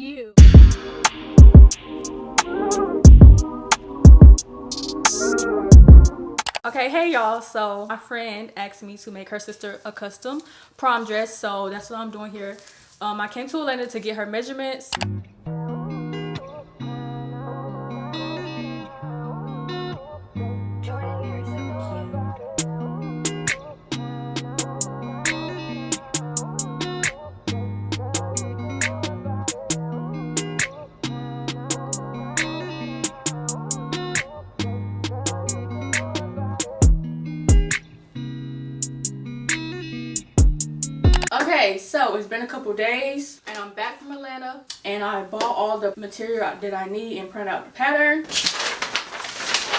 you. Okay, hey y'all. So my friend asked me to make her sister a custom prom dress, so that's what I'm doing here. I came to Atlanta to get her measurements. Okay, so it's been a couple days and I'm back from Atlanta and I bought all the material that I need and printed out the pattern.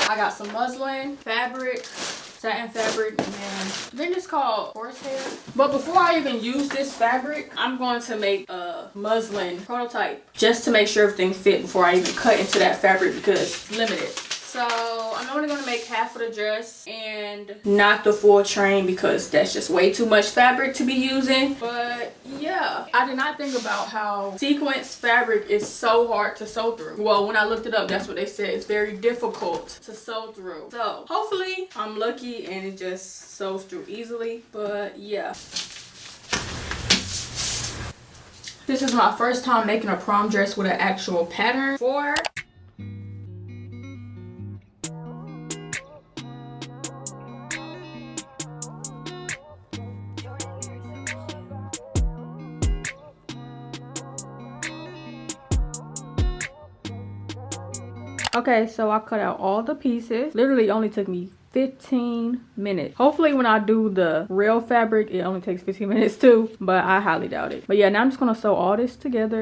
I got some muslin fabric, satin fabric, and I think it's called horsehair. But before I even use this fabric, I'm going to make a muslin prototype just to make sure everything fit before I even cut into that fabric because it's limited. So I'm only going to make half of the dress and not the full train because that's just way too much fabric to be using. But yeah, I did not think about how sequence fabric is so hard to sew through. Well, when I looked it up, that's what they said. It's very difficult to sew through. So hopefully I'm lucky and it just sews through easily. But yeah. This is my first time making a prom dress with an actual pattern for. Okay, so I cut out all the pieces. Literally only took me 15 minutes. Hopefully when I do the real fabric, it only takes 15 minutes too, but I highly doubt it. But yeah, now I'm just gonna sew all this together.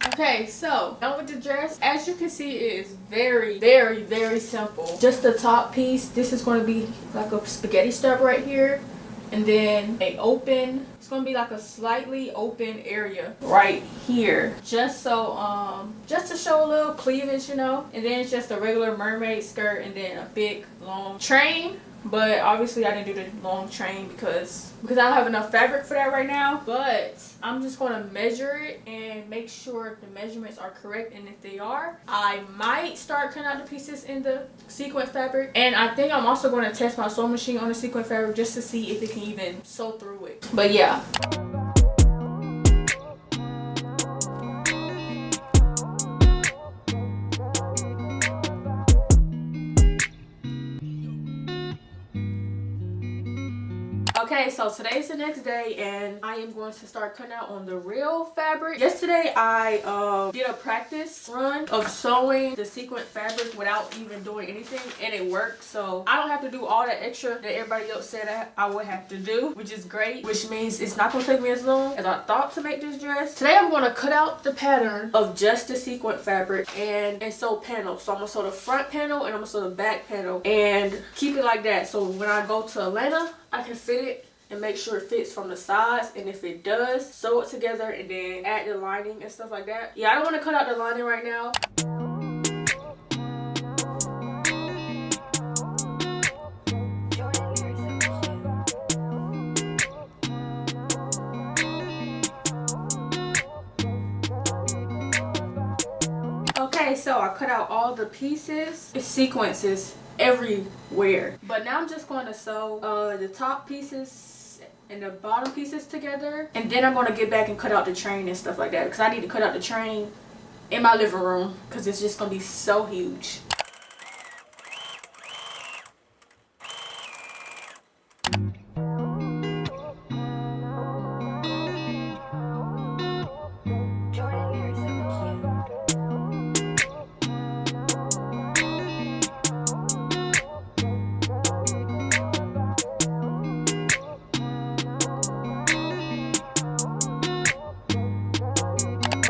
Okay, so done with the dress. As you can see, it is very simple. Just the top piece. This is going to be like a spaghetti strap right here, and then it's gonna be like a slightly open area right here, just so just to show a little cleavage, you know. And then it's just a regular mermaid skirt and then a big long train. But obviously I didn't do the long train because I don't have enough fabric for that right now. But I'm just going to measure it and make sure the measurements are correct, and if they are, I might start cutting out the pieces in the sequin fabric. And I think I'm also going to test my sewing machine on the sequin fabric just to see if it can even sew through it. But yeah. Okay, so today's the next day and I am going to start cutting out on the real fabric. Yesterday I did a practice run of sewing the sequin fabric without even doing anything, and it worked. So I don't have to do all that extra that everybody else said I would have to do, which is great, which means it's not going to take me as long as I thought to make this dress. Today I'm going to cut out the pattern of just the sequin fabric and sew panels. So I'm going to sew the front panel and I'm going to sew the back panel and keep it like that. So when I go to Atlanta, I can fit it and make sure it fits from the sides, and if it does, sew it together and then add the lining and stuff like that. Yeah, I don't want to cut out the lining right now. Okay, so I cut out all the pieces. It's sequences everywhere. But now I'm just going to sew the top pieces and the bottom pieces together, and then I'm going to get back and cut out the train and stuff like that, because I need to cut out the train in my living room because it's just going to be so huge.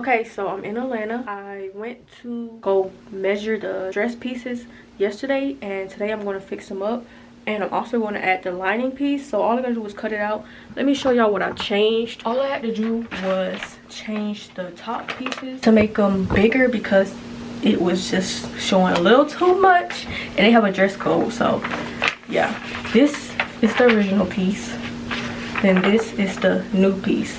Okay, so I'm in Atlanta. I went to go measure the dress pieces yesterday, and today I'm going to fix them up, and I'm also going to add the lining piece. So all I gotta do was cut it out. Let me show y'all what I changed. All I had to do was change the top pieces to make them bigger because it was just showing a little too much, and they have a dress code. So yeah, this is the original piece. Then this is the new piece.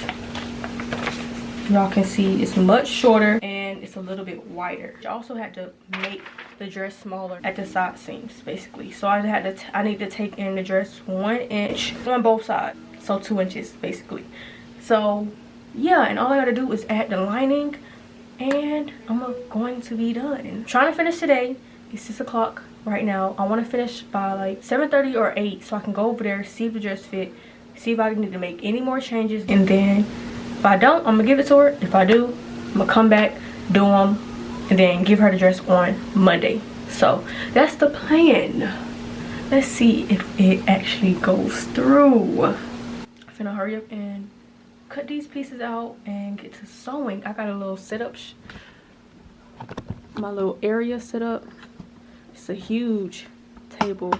Y'all can see it's much shorter and it's a little bit wider. I also had to make the dress smaller at the side seams, basically. So I need to take in the dress 1 inch on both sides, so 2 inches basically. So yeah, and all I gotta do is add the lining and I'm going to be done. I'm trying to finish today. It's 6 o'clock right now. I want to finish by like 7:30 or 8 so I can go over there, see if the dress fit, see if I need to make any more changes, and then if I don't, I'm gonna give it to her. If I do, I'm gonna come back, do them, and then give her the dress on Monday. So that's the plan. Let's see if it actually goes through. I'm finna hurry up and cut these pieces out and get to sewing. I got a little setup, my little area set up. It's a huge table,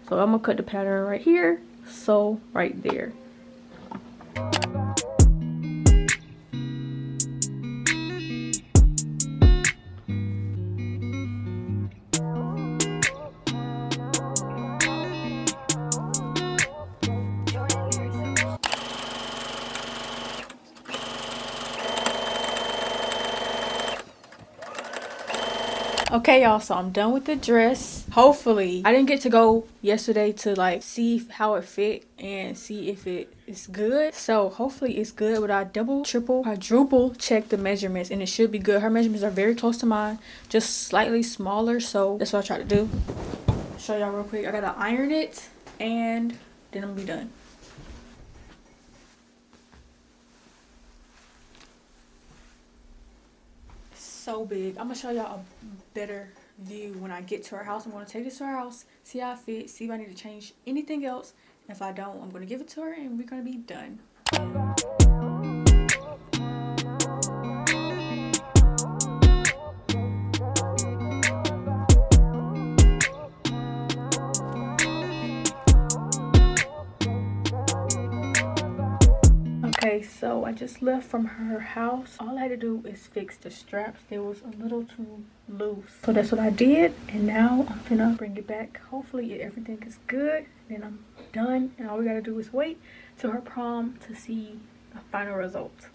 so I'm gonna cut the pattern right here, sew right there. Okay y'all, so I'm done with the dress. Hopefully, I didn't get to go yesterday to like see how it fit and see if it is good. So hopefully it's good, but I double, triple, quadruple check the measurements and it should be good. Her measurements are very close to mine, just slightly smaller. So that's what I try to do. Show y'all real quick. I gotta iron it and then I'm gonna be done. So big. I'm gonna show y'all a better view when I get to her house. I'm gonna take this to her house, see how it fits, see if I need to change anything else. If I don't, I'm gonna give it to her and we're gonna be done. Okay, so I just left from her house. All I had to do is fix the straps. They was a little too loose. So that's what I did. And now I'm finna bring it back. Hopefully everything is good. Then I'm done. And all we gotta do is wait till her prom to see the final result.